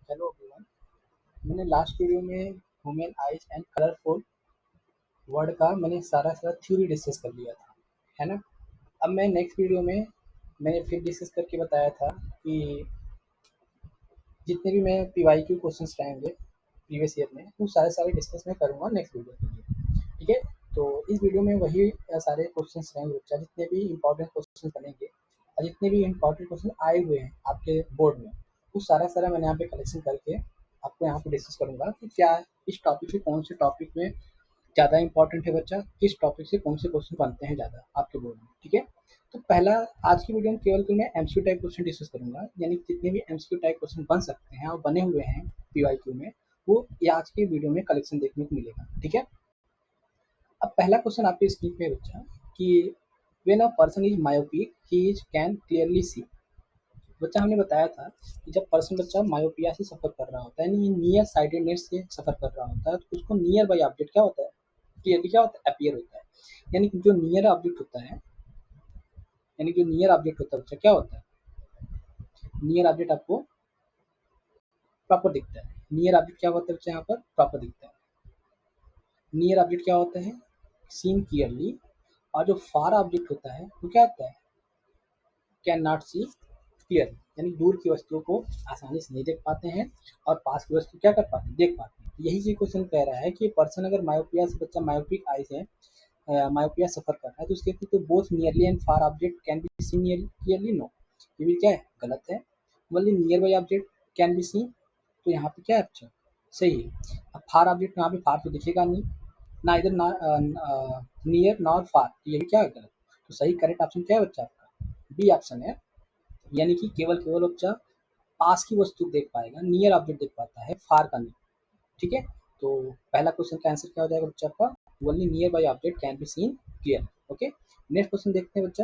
Hello everyone. मैंने last video में human eyes and colourful word का मैंने सारा थ्योरी डिस्कस कर लिया था, है ना। अब मैं नेक्स्ट वीडियो में मैंने फिर डिस्कस करके बताया था कि जितने भी मैं पीवाईक्यू क्वेश्चंस रहेंगे प्रीवियस ईयर में वो सारे डिस्कस मैं करूँगा नेक्स्ट वीडियो के लिए, ठीक है। तो इस वीडियो में वही सारे क्वेश्चंस रहेंगे बच्चा, जितने भी इंपॉर्टेंट क्वेश्चन बनेंगे और जितने भी इंपॉर्टेंट क्वेश्चन आए हुए हैं आपके बोर्ड में वो सारा मैंने यहाँ पे कलेक्शन करके आपको यहाँ पे डिस्कस करूँगा कि क्या इस टॉपिक से कौन से टॉपिक में ज़्यादा इंपॉर्टेंट है बच्चा, किस टॉपिक से कौन से क्वेश्चन बनते हैं ज़्यादा आपके बोर्ड में, ठीक है। तो पहला आज की वीडियो में केवल मैं एमसीक्यू टाइप क्वेश्चन डिस्कस करूंगा, यानी जितने भी एमसीक्यू टाइप क्वेश्चन बन सकते हैं और बने हुए हैं पीवाईक्यू में वो ये आज की वीडियो में कलेक्शन देखने को मिलेगा, ठीक है। अब पहला क्वेश्चन आपके स्क्रीन पे बच्चा कि when a person is myopic he is can clearly see. बच्चा हमने बताया था कि जब पर्सन बच्चा मायोपिया से सफर कर रहा होता है यानी नियर साइडेडनेस से सफर कर रहा होता है तो उसको नियर बाई ऑब्जेक्ट क्या होता है, क्लियरली क्या होता है, अपीयर होता है। यानी कि जो नियर ऑब्जेक्ट होता है, यानी जो नियर ऑब्जेक्ट होता है बच्चा क्या होता है, नियर ऑब्जेक्ट आपको प्रॉपर दिखता है। नियर ऑब्जेक्ट क्या होता है बच्चा, यहाँ पर प्रॉपर दिखता है। नियर ऑब्जेक्ट क्या होता है, सीन क्लियरली। और जो फार ऑब्जेक्ट होता है वो क्या होता है, कैन नॉट सी क्लियर, यानी दूर की वस्तुओं को आसानी से नहीं देख पाते हैं और पास की वस्तु क्या कर पाते हैं, देख पाते हैं। यही चीज क्वेश्चन कह रहा है कि पर्सन अगर मायोपिया से बच्चा मायोपिक आई से मायोपिया सफर कर रहा है तो उसके तो both nearly and far object can be seen clearly, no, ये भी क्या है, गलत है। Only nearby object can be seen, तो यहाँ पे क्या है, अच्छा सही है। अब फार ऑब्जेक्ट यहाँ पे फार तो दिखेगा नहीं, ना इधर ना नियर नॉर फार, ये भी क्या है, गलत। तो सही करेक्ट ऑप्शन क्या है बच्चा आपका, बी ऑप्शन है। यानी कि केवल केवल बच्चा पास की वस्तु देख पाएगा, नियर ऑब्जेक्ट देख पाता है, फार का नहीं, ठीक है। तो पहला क्वेश्चन का आंसर क्या हो जाएगा बच्चा आपका, only nearby object can be scene clear, okay. Next question देखते हैं बच्चा।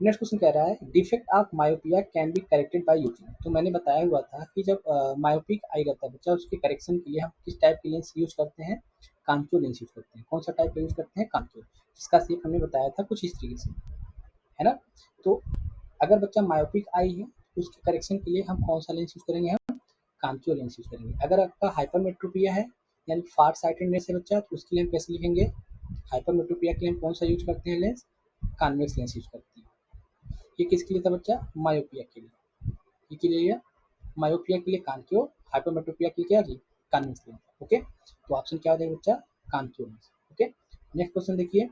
नेक्स्ट क्वेश्चन कह रहा है defect of myopia can be corrected by using. तो मैंने बताया हुआ था कि जब मायोपिक आई रहता है बच्चा उसके करेक्शन के लिए हम किस टाइप की लेंस यूज करते हैं, कांक्यो लेंस यूज करते हैं। कौन सा टाइप यूज करते हैं, कांक्यो, जिसका शेप हमने बताया था कुछ इस तरीके से, है ना। तो अगर बच्चा मायोपिक आई है उसके करेक्शन के लिए हम कौन सा लेंस यूज करेंगे, हम कांक्यो लेंस यूज करेंगे। अगर आपका हाइपरमेट्रोपिया है यानी फार साइटेडनेस है बच्चा तो उसके लिए हम कैसे लिखेंगे, हाइपरमेट्रोपिया के लिए हम कौन सा यूज करते हैं लेंस, कॉन्वेक्स लेंस यूज करते हैं। ये किसके लिए था बच्चा, मायोपिया के लिए। ये के लिए मायोपिया के लिए कांक्यो, हाइपरमेट्रोपिया के लिए क्या जी, कॉन्वेक्स लेंस, ओके। तो ऑप्शन क्या हो जाएगा बच्चा, कांक्यो लेंस, ओके। नेक्स्ट क्वेश्चन देखिए।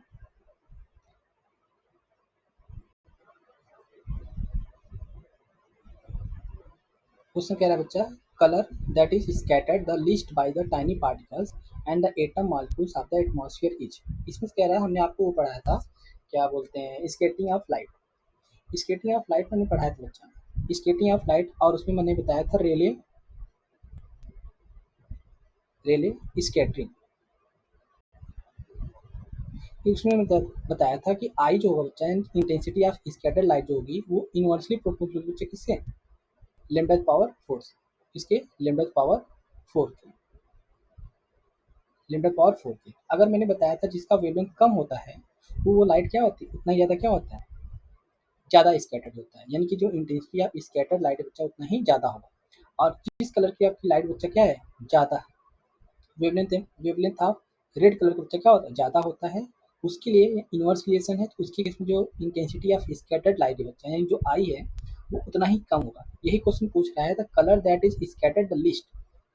क्वेश्चन कह रहा है बच्चा colour that is scattered the least by the tiny particles and the atom molecules of the atmosphere is. इसमें कह रहा है हमने आपको वो पढ़ाया था, क्या बोलते हैं, skating of light. Skating of light मैंने पढ़ाया था बच्चा, स्केटिंग ऑफ लाइट, और उसमें मैंने बताया था रेले रेले स्कैटरिंग। उसमें मैं बताया था कि आई जो होगा बच्चा, इंटेंसिटी ऑफ स्कैटर्ड लाइट जो होगी वो इनवर्सली प्रोपोर्शनल बच्चे किससे, लैम्डा पावर फोर्स, किसके, लैम्डा पावर फोर के, लैम्डा पावर फोर के। अगर मैंने बताया था जिसका वेवलेंथ कम होता है वो लाइट क्या होती है, उतना ज़्यादा क्या होता है, ज़्यादा स्कैटर्ड होता है। यानी कि जो इंटेंसिटी ऑफ स्कैटर्ड लाइट बच्चा उतना ही ज़्यादा होगा। और जिस कलर की आपकी लाइट बच्चा क्या है, ज़्यादा वेवलेंथ है, वेवलेंथ ऑफ रेड कलर का बच्चा क्या होता है, ज़्यादा होता है, उसके लिए इनवर्स रिलेशन है। तो उसके केस में जो इंटेंसिटी ऑफ स्कैटर्ड लाइट है बच्चा, यानी जो आई है वो उतना ही कम होगा। यही क्वेश्चन पूछ रहा है the colour that is scattered the list,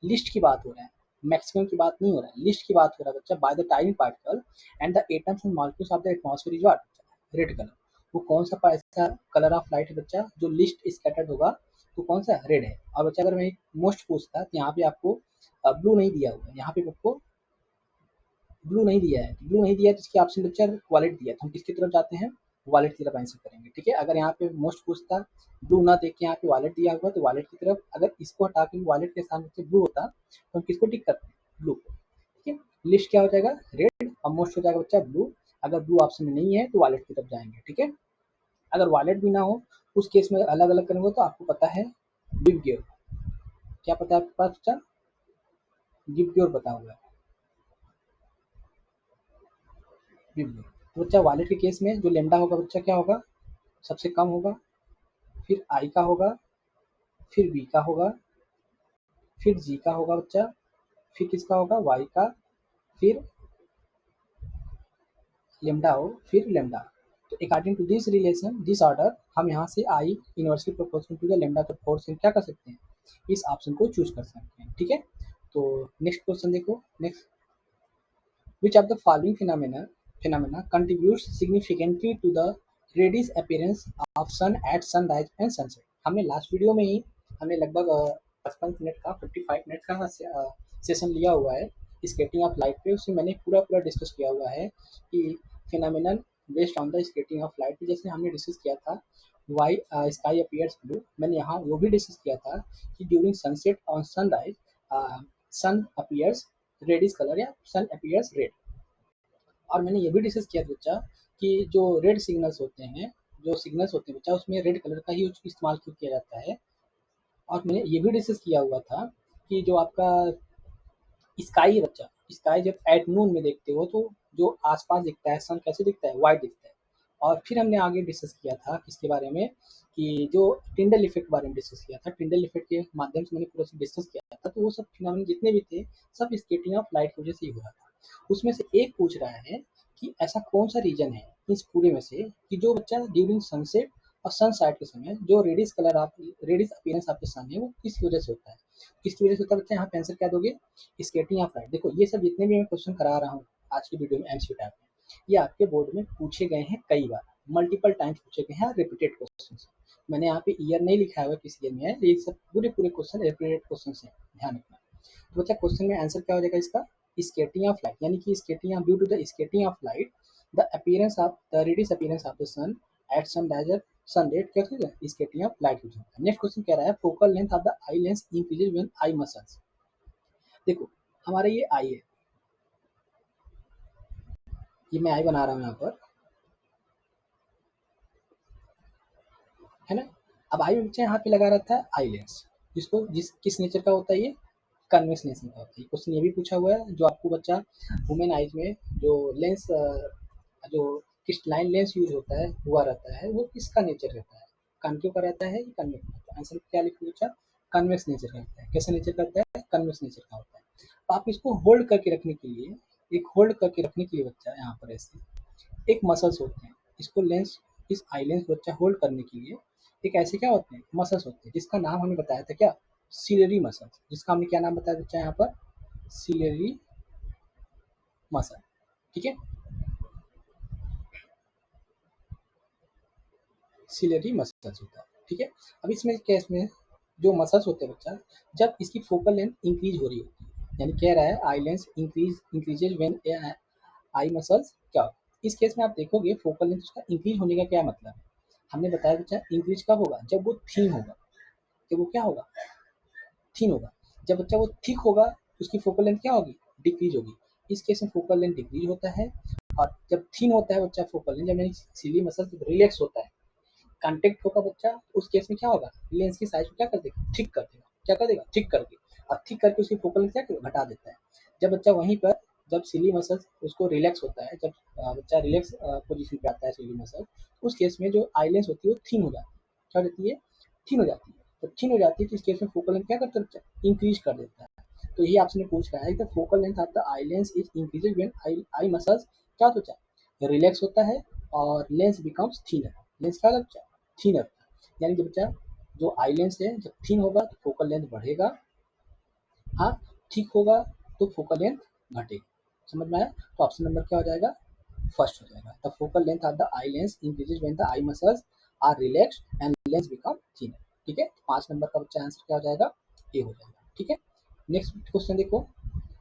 list की बात हो रहा है, मैक्सिमम की बात नहीं हो रहा है, लिस्ट की बात हो रहा है बच्चा, by the tiny particle and the atoms and molecules of the atmosphere is what, red colour. वो कौन सा ऐसा कलर ऑफ लाइट है बच्चा जो लिस्ट स्कैटर्ड होगा, तो कौन सा, रेड है। और बच्चा अगर मैं मोस्ट पूछता तो यहाँ पे आपको ब्लू नहीं दिया हुआ है, यहाँ पे आपको ब्लू नहीं दिया है, ब्लू नहीं दिया है तो इसके ऑप्शन बच्चा वॉलेट दिया, तो हम किसकी तरफ जाते हैं, वॉलेट की तरफ आंसर करेंगे, ठीक है। अगर यहाँ पे मोस्ट पूछता, ब्लू ना देख के यहाँ पे वॉलेट दिया हुआ तो वॉलेट की तरफ, अगर इसको हटा के वॉलेट के सामने से ब्लू होता तो हम किसको टिक करते हैं, ब्लू को, ठीक है। लिस्ट क्या हो जाएगा, रेड, और मोस्ट हो जाएगा बच्चा ब्लू। अगर ब्लू ऑप्शन में नहीं है तो वॉलेट की तरफ जाएंगे, ठीक है। अगर वॉलेट भी ना हो उस केस में अलग अलग करेंगे तो आपको पता है गिव गियर, क्या पता है आपके पास बच्चा, गिव गियर पता हुआ है, गिव गियर। तो बच्चा वॉलेट के केस में जो लेमडा होगा बच्चा क्या होगा, सबसे कम होगा, फिर आई का होगा, फिर बी का होगा, फिर जी का होगा बच्चा, फिर किसका होगा वाई का, फिर लेमडा हो, फिर लेमडा। तो according to this relation this order हम यहाँ से I inversely proportional to the lambda का फोर्स क्या कर सकते हैं, इस ऑप्शन को चूज कर सकते हैं। ठीक है, तो नेक्स्ट क्वेश्चन देखो। Next, which of the following phenomena contributes significantly to the reddish appearance of sun at sunrise and sunset। हमने लास्ट वीडियो में ही हमने लगभग 55 मिनट का 55 मिनट का सेशन लिया हुआ है स्केटिंग ऑफ लाइट पे। उसमें मैंने पूरा पूरा डिस्कस किया हुआ है कि phenomenon based on the scattering of light. जैसे हमने डिस्कस किया था वाई स्काई अपीयर्स ब्लू, मैंने यहाँ वो भी डिस्कस किया था कि during sunset on sunrise sun appears reddish colour या सन अपीयर्स रेड। और मैंने ये भी डिस्कस किया था बच्चा कि जो रेड सिग्नल्स होते हैं, जो सिग्नल्स होते हैं बच्चा, उसमें रेड कलर का ही इस्तेमाल क्यों किया जाता है। और मैंने ये भी डिस्कस किया हुआ था कि जो आपका स्काई है बच्चा, स्काई जब एट नून में देखते हो तो जो आसपास दिखता है सन कैसे दिखता है, वाइट दिखता है। और फिर हमने आगे डिस्कस किया था किसके बारे में, कि जो टिंडल इफेक्ट बारे में डिस्कस किया था। टिंडल इफेक्ट के माध्यम से मैंने पूरा डिस्कस किया था। तो वो सब फिनोमेना जितने भी थे सब स्केटिंग ऑफ लाइट की वजह से ही हुआ था। उसमें से एक पूछ रहा है कि ऐसा कौन सा रीजन है इस पूरे में से कि जो बच्चा ड्यूरिंग सनसेट और सनसेट के समय जो रेडिश कलर आप रेडिश अपीयरेंस आपके सन है वो किस वजह से होता है, किसकी वजह से होता है बच्चा। यहाँ पे आंसर क्या दोगे, स्केटिंग ऑफ लाइट। देखो ये सब जितने भी मैं क्वेश्चन करा रहा हूँ आज की वीडियो में एमसीक्यू टाइप में, ये आपके बोर्ड में पूछे गए हैं कई बार, मल्टीपल टाइम्स पूछे गए हैं, रिपीटेड क्वेश्चन। मैंने यहाँ पे ईयर नहीं लिखा हुआ किस ईयर में है, ये सब पूरे पूरे क्वेश्चन रिपीटेड क्वेश्चन है, ध्यान रखना। तो बच्चा क्वेश्चन में आंसर क्या हो जाएगा इसका, स्केटिंग ऑफ लाइट, यानी कि scattering due to the scattering of light the appearance of the reddish appearance of the sun at sunrise sunset क्या होता है, स्केटिंग ऑफ लाइट होता है। नेक्स्ट क्वेश्चन कह रहा है focal length of the eye lens increases when eye muscles. देखो हमारा ये आई है, ये मैं आई बना रहा हूँ यहाँ पर, है ना। अब आई बच्चा यहाँ पे लगा रहता है आई लेंस, जिसको जिस किस नेचर का होता है ये, कन्वेक्स नेचर का होता है। क्वेश्चन ये भी पूछा हुआ है जो आपको बच्चा वुमेन आइज में जो लेंस जो क्रिस्टलाइन लेंस यूज होता है हुआ रहता है वो किसका नेचर रहता है, कॉन्केव का रहता है या कन्वेक्स का। आंसर क्या लिखो बच्चा, कन्वेक्स नेचर का होता है। कैसा नेचर करता है, कन्वेक्स नेचर का होता है। तो आप इसको होल्ड करके रखने के लिए, एक होल्ड करके रखने के लिए बच्चा यहाँ पर ऐसे एक मसल्स होते हैं, इसको लेंस इस आई लेंस बच्चा होल्ड करने के लिए एक ऐसे क्या होते हैं मसल्स होते हैं, जिसका नाम हमने बताया था क्या, सिलेरी मसल्स। जिसका हमने क्या नाम बताया बच्चा यहाँ पर, सिलेरी मसल। ठीक है, सिलेरी मसल्स होता है। ठीक है, अब इसमें केस में जो मसल्स होते हैं बच्चा, जब इसकी फोकल लेंथ इंक्रीज हो रही होती है, यानी कह रहा है आई lens increases when eye muscles क्या होता है। इस केस में आप देखोगे फोकल लेंथ उसका इंक्रीज होने का क्या मतलब है। हमने बताया बच्चा इंक्रीज कब होगा, जब वो थीन होगा, जब वो क्या होगा, थीन होगा। जब बच्चा वो थिक होगा उसकी फोकल लेंथ क्या होगी, डिक्रीज होगी। इस केस में फोकल लेंथ डिक्रीज होता है। और जब थीन होता है बच्चा फोकल लेंथ, जब सिली मसल रिलैक्स होता है, कांटेक्ट होगा बच्चा, उस केस में क्या होगा, लेंस की साइज को क्या कर देगा, थिक कर देगा। क्या कर देगा, थिक करके। और थिक करके उसकी फोकल लेंथ क्या करेगा, घटा देता है। जब बच्चा वहीं पर जब सिली मसल उसको रिलैक्स होता है, जब बच्चा रिलैक्स पोजीशन पे आता है सिली मसल, उस केस में जो आई लेंस होती है वो थीन हो जाती है। क्या हो जाती है, थीन हो जाती है। जब थीन हो जाती है तो इस केस में फोकल लेंथ क्या करता है बच्चा, इंक्रीज कर देता है। तो यही आपसे पूछ रहा है the focal length of the eye lens is increases when eye muscles क्या होता है, रिलैक्स होता है और लेंस बिकम्स थीनर। लेंस क्या होता है, थीनर। यानी कि बच्चा जो आई लेंस है जब थीन होगा तो फोकल लेंथ बढ़ेगा, हाँ ठीक होगा तो फोकल लेंथ घटेगा। समझ में आया, तो ऑप्शन नंबर क्या हो जाएगा, फर्स्ट हो जाएगा। The focal length of the eye lens increases when the eye muscles are relaxed and lens become thinner. ठीक है, 5 नंबर का बच्चा आंसर क्या हो जाएगा, ए हो जाएगा। ठीक है, नेक्स्ट क्वेश्चन देखो।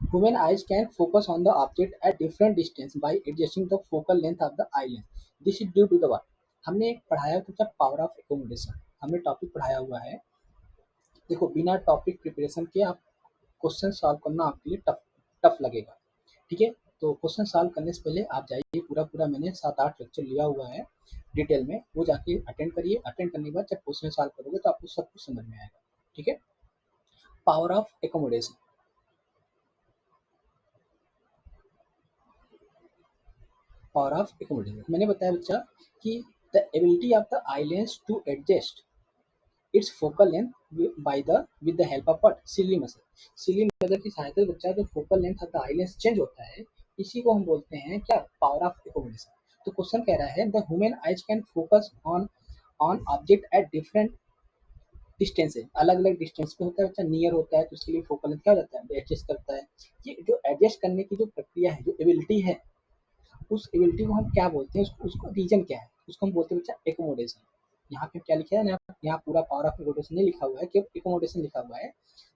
Human eyes can focus on the object at different distance by adjusting the focal length of the eye lens. This is due to the what? हमने एक पढ़ाया था पावर ऑफ एकोमोडेशन, हमने टॉपिक पढ़ाया हुआ है। देखो बिना टॉपिक प्रिपरेशन के आप क्वेश्चन सॉल्व करना आपके लिए टफ टफ लगेगा। ठीक है, तो क्वेश्चन सॉल्व करने से पहले आप जाइए, पूरा पूरा मैंने 7-8 लेक्चर लिया हुआ है डिटेल में, वो जाके अटेंड करिए। अटेंड करने के बाद जब क्वेश्चन सॉल्व करोगे तो आपको सब कुछ समझ में आएगा। ठीक है, power of accommodation. Power of accommodation मैंने बताया बच्चा कि the ability of the eye lens to adjust its focal length by the with the help of what ciliary muscle. Ciliary muscle की सहायता से बच्चा जो focal length of the eye lens change होता है, इसी को हम बोलते हैं क्या, पावर ऑफ एकोमोडेशन। तो क्वेश्चन कह रहा है the human eyes can focus on object at different distance है, अलग अलग डिस्टेंस पे होता है बच्चा, नियर होता है तो उसके लिए फोकल लेंथ क्या हो जाता है, एडजस्ट करता है। ये जो एडजस्ट करने की जो प्रक्रिया है, जो एबिलिटी है, उस एबिलिटी को हम क्या बोलते हैं, उसको रीजन क्या है, उसको हम बोलते हैं बच्चा एकोमोडेशन। यहाँ पे क्या लिखा है ना, यहाँ पूरा पावर ऑफ एकोमोडेशन नहीं लिखा हुआ है, केवल एकोमोडेशन लिखा हुआ है।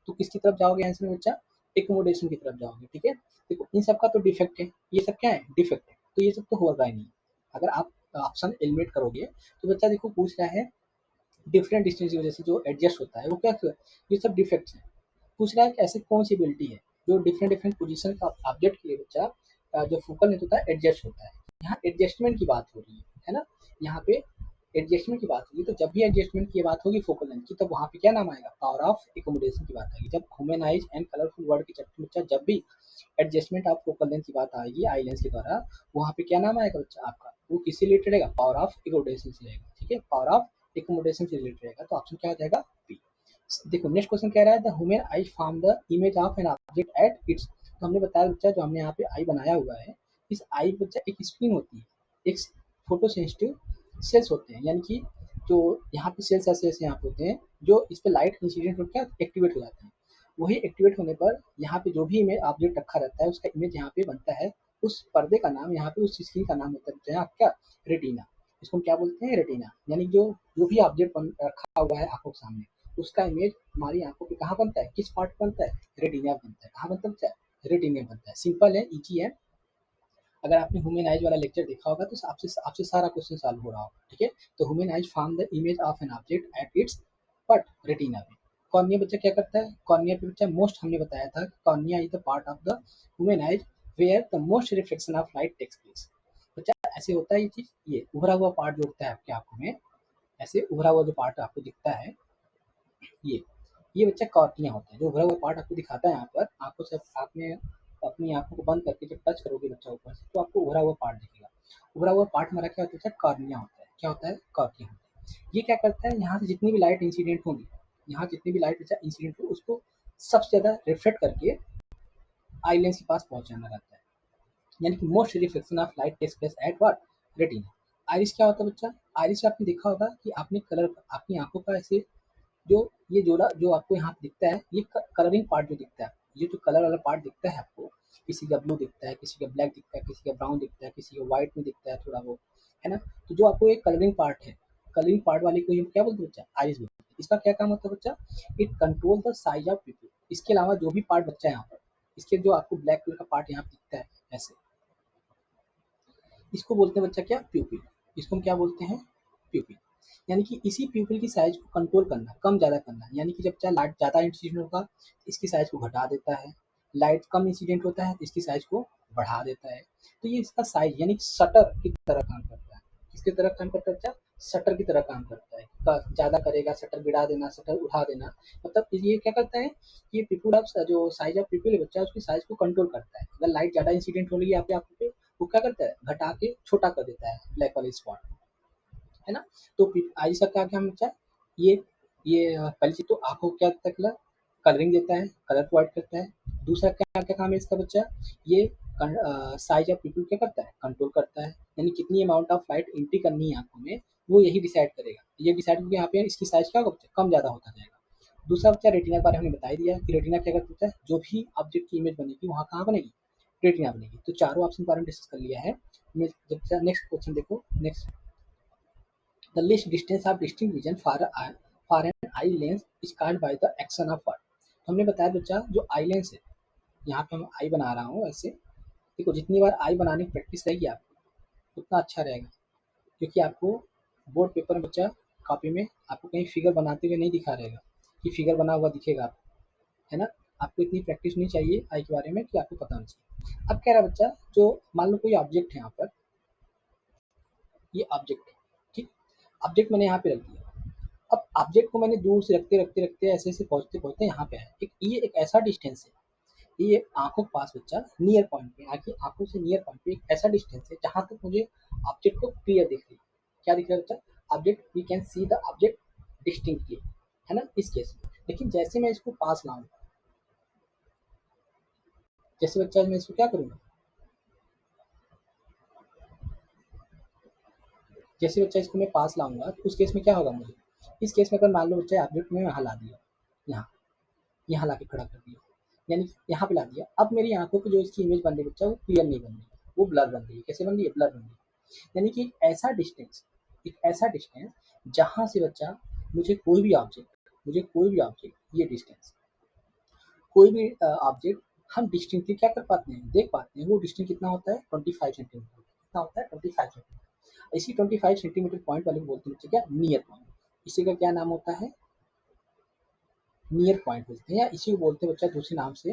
तो किसकी तरफ जाओगे आंसर में बच्चा, एकोमोडेशन की तरफ जाओगे। ठीक है, देखो इन सब का तो डिफेक्ट है, ये सब क्या है, डिफेक्ट है, तो ये सब तो होगा ही नहीं। अगर आप ऑप्शन एलिमिनेट करोगे तो बच्चा देखो पूछ रहा है डिफरेंट डिस्टेंस की वजह से जो एडजस्ट होता है वो क्या, ये सब डिफेक्ट्स हैं। पूछ रहा है कि ऐसी कौन सी एबिलिटी है जो डिफरेंट डिफरेंट पोजीशन का ऑब्जेक्ट के लिए बच्चा जो फोकल लेंथ होता है एडजस्ट होता है। यहाँ एडजस्टमेंट की बात हो रही है ना, यहाँ पे एडजस्टमेंट की बात होगी, तो जब भी एडजस्टमेंट की बात होगी फोकल लेंथ की, तब वहाँ पे क्या नाम आएगा, पावर ऑफ एकोमोडेशन की बात आएगी। जब human eyes and colourful word के चैप्टर में बच्चा जब भी एडजस्टमेंट ऑफ फोकल लेंथ की बात आएगी आई लेंस के द्वारा, वहाँ पे क्या नाम आएगा बच्चा आपका, वो किससे रिलेटेड रहेगा, पावर ऑफ एकोमोडेशन से रहेगा। ठीक है, पावर ऑफ एकोमोडेशन से रिलेटेड रहेगा, तो ऑप्शन क्या हो जाएगा बी। देखो नेक्स्ट क्वेश्चन कह रहा है the human I form the image of an object at its. तो हमने बताया बच्चा जो हमने यहाँ पे आई बनाया हुआ है, इस आई बच्चा एक स्क्रीन होती है, एक फोटो सेंसिटिव सेल्स होते हैं, यानी कि जो यहाँ पे सेल्स ऐसे ऐसे यहाँ पे होते हैं जो इस पे लाइट इंसिडेंट होकर क्या एक्टिवेट हो जाते हैं। वही एक्टिवेट होने पर यहाँ पे जो भी इमेज ऑब्जेक्ट रखा रहता है उसका इमेज यहाँ पे बनता है, उस पर्दे का नाम, यहाँ पे उस स्क्रीन का नाम होता है क्या, रेटिना। इसको हम क्या बोलते हैं, रेटिना। यानी जो जो भी ऑब्जेक्ट रखा हुआ है आंखों के सामने, उसका इमेज हमारी आंखों पे कहाँ बनता है, किस पार्ट बनता है, रेटिना बनता है। कहाँ बनता है, रेटिना बनता है। सिंपल है, इजी है। अगर आपने ह्यूमन आइज वाला लेक्चर देखा होगा तो आपसे आपसे सारा क्वेश्चन सॉल्व हो रहा होगा। ठीक है, तो human highs form the image of an object at its but retina में। कॉर्निया बच्चा क्या करता है, कॉर्निया पे बच्चा मोस्ट हमने बताया था, cornea is the part of the human eyes where the most reflection of light takes place. बच्चा ऐसे होता है ये चीज, ये उभरा हुआ पार्ट जो होता है आपकी आंखों में, ऐसे उभरा हुआ जो पार्ट आपको दिखता है, ये ये बच्चा कॉर्निया होता है। जो उभरा हुआ पार्ट आपको दिखाता है यहाँ पर, आपको जब आपने अपनी आंखों को बंद करके जब टच करोगे बच्चा ऊपर से, तो आपको उभरा हुआ पार्ट दिखेगा। उभरा हुआ पार्ट हमारा क्या होता है, कॉर्निया होता है। क्या होता है, कॉर्निया होता है। ये क्या करता है, यहाँ से जितनी भी लाइट इंसिडेंट होंगी, यहाँ जितनी भी लाइट बच्चा इंसिडेंट हो, उसको सबसे ज्यादा रिफ्लेक्ट करके आई लेंस के पास पहुंचाना रहता है। यानी कि most reflection of light takes place at what, retina. Iris क्या होता है बच्चा, आइरिस आपने देखा होगा कि आपने कलर अपनी आंखों का ऐसे जो ये जोड़ा जो आपको यहाँ पे दिखता है, ये कलरिंग पार्ट जो दिखता है, ये जो कलर वाला पार्ट दिखता है आपको, किसी का ब्लू दिखता है, किसी का ब्लैक दिखता है, किसी का ब्राउन दिखता है, किसी का व्हाइट में दिखता है थोड़ा वो, है ना। तो जो आपको एक कलरिंग पार्ट है, कलरिंग पार्ट वाले को हम क्या बोलते हैं बच्चा, आइरिस बोलते हैं। इसका क्या काम होता है बच्चा, it control the size of people. इसके अलावा जो भी पार्ट बच्चा है यहाँ पर, इसके जो आपको ब्लैक कलर का पार्ट यहाँ पे दिखता है ऐसे, इसको बोलते हैं बच्चा क्या, प्यूपिल। इसको हम क्या बोलते हैं, प्यूपिल। यानी कि इसी प्यूपिल की साइज को कंट्रोल करना, कम ज़्यादा करना। यानी कि जब चाहे लाइट ज़्यादा इंसिडेंट होगा, इसकी साइज को घटा देता है, लाइट कम इंसिडेंट होता है तो इसकी साइज को बढ़ा देता है। तो ये इसका साइज यानी शटर की तरह काम करता है। किसकी तरह काम करता है बच्चा, शटर की तरह काम करता है। ज़्यादा करेगा शटर गिरा देना, शटर उठा देना, मतलब ये क्या करता है कि पिपुल ऑफ जो साइज ऑफ पिपुल है बच्चा, उसकी साइज को कंट्रोल करता है। अगर लाइट ज़्यादा इंसिडेंट हो रही है आपके आंखों पे, वो क्या करता है, घटा के छोटा कर देता है ब्लैक वाले स्पॉट, है ना। तो आइस का क्या क्या बच्चा, पहली चीज तो आंखों को क्या देता है, कलर, कलरिंग देता है, कलर प्रोवाइड करता है। दूसरा क्या क्या काम है इसका बच्चा, ये साइज ऑफ पीपल क्या करता है, कंट्रोल करता है। यानी कितनी अमाउंट ऑफ लाइट एंट्री करनी है आंखों में, वो यही डिसाइड करेगा। ये डिसाइड करके यहाँ पे इसकी साइज क्या होगा बच्चा, कम ज़्यादा होता जाएगा। दूसरा बच्चा रेटिना के बारे में हमने बता ही दिया कि रेटिना क्या करता है, जो भी ऑब्जेक्ट की इमेज बनेगी वहाँ कहाँ बनेगी, रेटिना बनेगी। तो चारों ऑप्शन के बारे में डिस्कस कर लिया है। जब नेक्स्ट क्वेश्चन देखो, next the least distance of distinct vision for an eye lens is caused by the action of what। तो हमने बताया बच्चा जो आई लेंस है, यहाँ पे मैं आई बना रहा हूँ ऐसे, देखो जितनी बार आई बनाने की प्रैक्टिस रहेगी आपको उतना अच्छा रहेगा, क्योंकि आपको बोर्ड पेपर में बच्चा कॉपी में आपको कहीं फिगर बनाते हुए नहीं दिखा रहेगा कि फिगर बना हुआ दिखेगा आपको, है ना। आपको इतनी प्रैक्टिस होनी चाहिए आई के बारे में कि आपको पता होना चाहिए। अब कह रहा बच्चा जो मान लो कोई ऑब्जेक्ट है यहाँ पर, ये ऑब्जेक्ट है, ठीक, ऑब्जेक्ट मैंने यहाँ पे रख दिया। अब ऑब्जेक्ट को मैंने दूर से रखते रखते रखते ऐसे ऐसे पहुंचते पहुंचते यहाँ पे आया, एक ये एक ऐसा डिस्टेंस है, ये आंखों के पास बच्चा नियर पॉइंट पे, आंखें आंखों से नियर पॉइंट पे एक ऐसा डिस्टेंस है जहां तक मुझे ऑब्जेक्ट को क्लियर दिख रही है। क्या दिख रहा है बच्चा, object, we can see the object distinctly. है ना, इस केस में। लेकिन जैसे मैं इसको पास लाऊंगा, जैसे बच्चा मैं इसको क्या करूँगा, जैसे बच्चा इसको मैं पास लाऊंगा तो उस केस में क्या होगा मुझे, इस केस में अगर मान लो बच्चा ऑब्जेक्ट में यहाँ ला दिया, यहाँ यहाँ ला के खड़ा कर दिया, यानी कि यहाँ पे ला दिया, अब मेरी आंखों की जो इसकी इमेज बन रही है बच्चा वो क्लियर नहीं बन रही, वो ब्लर बन रही है। कैसे बन रही है, ब्लर बन रही है। यानी कि एक ऐसा डिस्टेंस जहाँ से बच्चा मुझे कोई भी ऑब्जेक्ट, ये डिस्टेंस, कोई भी ऑब्जेक्ट हम डिस्टिंक्टली क्या कर पाते हैं, देख पाते हैं। वो डिस्टेंस कितना होता है, 25 सेंटीमीटर। कितना होता है, 25 सेंटीमीटर। इसी 25 सेंटीमीटर पॉइंट वाले को बोलते हैं बच्चे क्या, नियर पॉइंट। इसी का क्या नाम होता है, नियर पॉइंट बोलते हैं, या इसी को बोलते हैं बच्चा दूसरे नाम से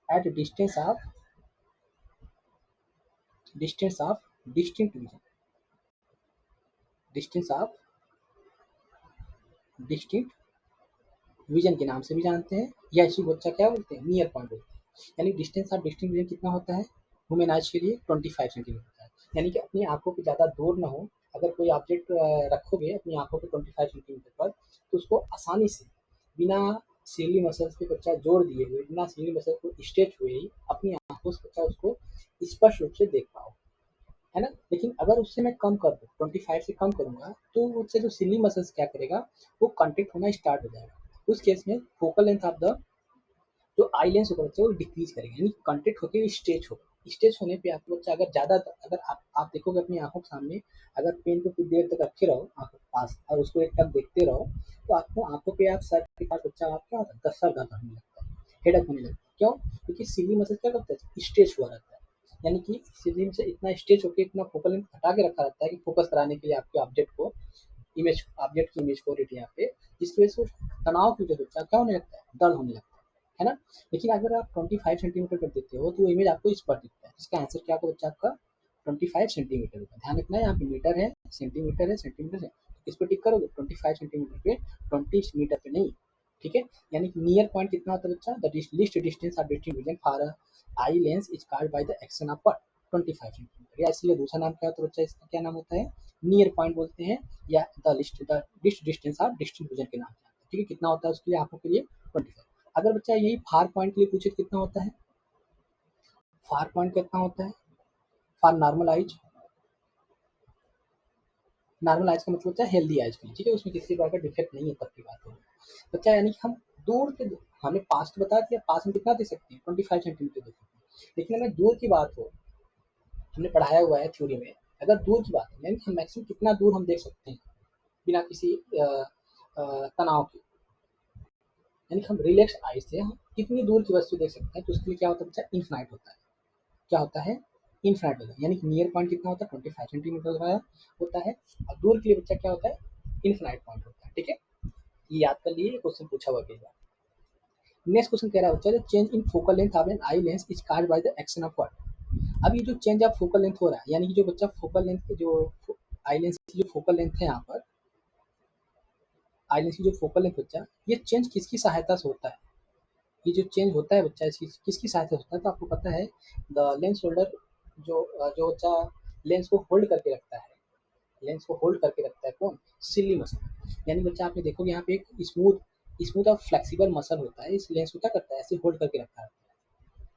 at distance of distinct vision, distance of distinct vision के नाम से भी जानते हैं, या इसी को बच्चा क्या बोलते हैं, नियर पॉइंट बोलते हैं। यानी डिस्टेंस ऑफ डिस्टिंक्ट विजन कितना होता है ह्यूमन आइज के लिए, 25 सेंटीमीटर होता है। यानी कि अपनी आंखों के ज़्यादा दूर ना हो, अगर कोई ऑब्जेक्ट रखोगे अपनी आंखों के 25 सेंटीमीटर पर, तो उसको आसानी से बिना सीली मसल्स पे बच्चा जोड़ दिए हुए, बिना सीली मसल को स्ट्रेच हुए ही अपनी आंखों से बच्चा उसको स्पष्ट रूप से देख पाओ, है ना। लेकिन अगर उससे मैं कम कर दूँ, 25 से कम करूँगा, तो उससे जो सिली मसल्स क्या करेगा, वो कॉन्ट्रैक्ट होना स्टार्ट हो जाएगा। उस केस में फोकल लेंथ ऑफ द जो आई लेंस होगा बच्चा वो डिक्रीज करेगा, यानी कॉन्ट्रैक्ट होकर स्ट्रेच होगा। स्ट्रेच होने पे आपको बच्चा अगर ज़्यादा, अगर आप देखोगे अपनी आंखों के सामने, अगर पेन को कुछ देर तक रखे रहो आंखों के पास और उसको एक टक देखते रहो, तो आपको आंखों पे, आप सर के पास बच्चा आप क्या होता है, सर दर्द होने लगता है, हेडक होने लगता है। क्यों, क्योंकि सीली मसल क्या करता है, स्ट्रेच हुआ रहता है। यानी कि सीली से इतना स्ट्रेच होकर इतना फोकल लेंथ हटा के रखा रहता है कि फोकस कराने के लिए आपके ऑब्जेक्ट को, इमेज, ऑब्जेक्ट की इमेज को रेटिना पे, जिसकी वजह से तनाव की वजह से बच्चा क्या होने लगता है, दर्द होने लगता है ना। लेकिन अगर आप 25 सेंटीमीटर कर देते हो तो वो इमेज आपको स्पष्ट दिखता है। इसका आंसर क्या होगा बच्चा आपका, 25 सेंटीमीटर होगा। ध्यान रखना है, यहाँ पे मीटर है, सेंटीमीटर है, सेंटीमीटर है, इस पर टिक करोगे 25 सेंटीमीटर पे, 20 मीटर पे नहीं। ठीक है, यानी कि नियर पॉइंट कितना होता है बच्चा, the list distance of distinct vision for I lens is called by the action of what, 25 centimetre. या इसलिए दूसरा नाम क्या होता है बच्चा, इसका क्या नाम होता है, नियर पॉइंट बोलते हैं, या the list distance of distinct vision के नाम से। ठीक है, कितना होता है उसके लिए, आंखों के लिए 25। अगर बच्चा यही फार पॉइंट के लिए पूछे तो कितना होता है, फार पॉइंट कितना होता है, फार नॉर्मल आइज, नॉर्मल आइज का मतलब होता है हेल्दी आइज के लिए। ठीक है, उसमें किसी प्रकार का डिफेक्ट नहीं है, तब की बात है बच्चा। यानी कि हम दूर के, हमें पास तो बता दिया, पास में कितना दे सकते हैं, 25 सेंटीमीटर दे सकते हैं। लेकिन हमें दूर की बात हो, हमने पढ़ाया हुआ है थ्योरी में, अगर दूर की बात है, यानी कि हम मैक्सिमम कितना दूर हम देख सकते हैं बिना किसी तनाव के, यानी कि हम रिलैक्स आइज से हम कितनी दूर की वस्तु देख सकते हैं, तो उसके लिए क्या होता है बच्चा, इन्फिनाइट होता है। क्या होता है, इन्फिनाइट होता है। यानी कि नियर पॉइंट कितना होता है, 25 सेंटीमीटर का होता है, और दूर के लिए बच्चा क्या होता है, इन्फिनाइट पॉइंट होता है। ठीक है, ये याद कर लिए, क्वेश्चन पूछा हुआ कई बार। नेक्स्ट क्वेश्चन कह रहा है बच्चा, change in focal length of an eye lens is called by the action of what. अब ये जो चेंज ऑफ फोकल लेंथ हो रहा है, यानी कि जो बच्चा फोकल लेंथ, जो आई लेंस की जो फोकल लेंथ है यहाँ पर, आई लेंस की जो फोकल लेंथ बच्चा, ये चेंज किसकी सहायता से होता है, ये जो चेंज होता है बच्चा इसकी किसकी सहायता से होता है, तो आपको पता है द लेंस होल्डर, जो बच्चा लेंस को होल्ड करके रखता है, लेंस को होल्ड करके रखता है कौन, सिली मसल। यानी बच्चा आपने देखोगे यहाँ पे एक स्मूथ स्मूथ और फ्लेक्सिबल मसल होता है, इस लेंस को क्या करता है, ऐसे होल्ड करके रखा है।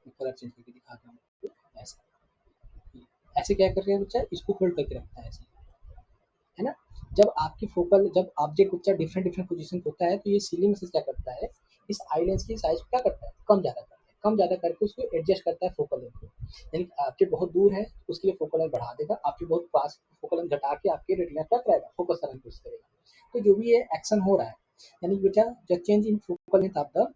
मैं कलर चेंज करके दिखाता हूँ आपको। ऐसे ऐसे क्या कर रहे हैं बच्चा, इसको होल्ड करके रखता है ऐसे, है ना। जब ऑब्जेक्ट बच्चा डिफरेंट डिफरेंट पोजीशन पे होता है, तो ये सीलिंग मसल क्या करता है, इस आई लेंस की साइज को क्या करता है, कम ज़्यादा करता है, कम ज़्यादा करके उसको एडजस्ट करता है फोकल लेंथ को। यानी कि ऑब्जेक्ट बहुत दूर है, उसके लिए फोकल लेंथ बढ़ा देगा, ऑब्जेक्ट बहुत पास, फोकल लेंथ घटा के आपके रेटिना क्या कराएगा, फोकस करने की कोशिश करेगा। तो जो भी ये एक्शन हो रहा है, यानी कि बेटा the change in focal length of the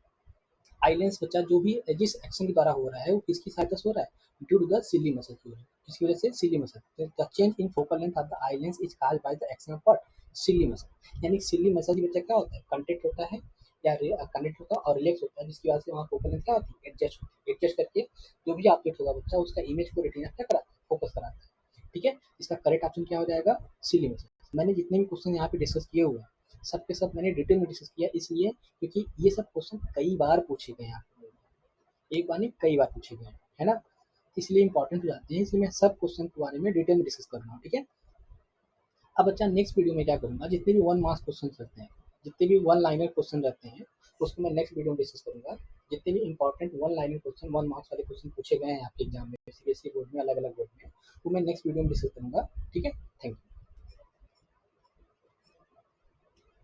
eye lens बच्चा, जो भी जिस एक्शन के द्वारा हो रहा है वो किसकी सहायता से हो रहा है, due to the ciliary muscle की वजह, किसकी वजह से, ciliary muscle. The change in focal length of the eye lens is called by the action of what, ciliary muscle. यानी सिली मसल की बच्चा क्या होता है, कंटेक्ट होता है, या कनेक्ट होता है और रिलैक्स होता है, जिसकी वजह से वहाँ फोकल लेंथ क्या होती है, एडजस्ट होती है। एडजस्ट करके जो भी ऑब्जेक्ट होगा बच्चा, उसका इमेज को रेटिना क्या कराता है, फोकस कराता है। ठीक है, इसका करेक्ट ऑप्शन क्या हो जाएगा, सिली मसल। मैंने जितने भी क्वेश्चन यहाँ पे डिस्कस किए हुए हैं, सब के सब मैंने डिटेल में डिस्कस किया, इसलिए क्योंकि ये सब क्वेश्चन कई बार पूछे गए हैं, एक बार नहीं कई बार पूछे गए हैं, है ना, इसलिए इंपॉर्टेंट हो जाते हैं। इसलिए मैं सब क्वेश्चन के बारे में डिटेल में डिस्कस कर रहा हूँ। ठीक है, अब अच्छा नेक्स्ट वीडियो में क्या करूँगा, जितने भी 1 मार्क्स क्वेश्चन रहते हैं जितने भी वन लाइनर क्वेश्चन रहते हैं उसको मैं नेक्स्ट वीडियो में डिस्कस करूंगा। जितने भी important one liner question, 1 marks वाले क्वेश्चन पूछे गए हैं आपके एग्जाम में, सीबीएसई बोर्ड में, अलग अलग बोर्ड में, वो मैं नेक्स्ट वीडियो में डिस्कस करूंगा। ठीक है, थैंक यू।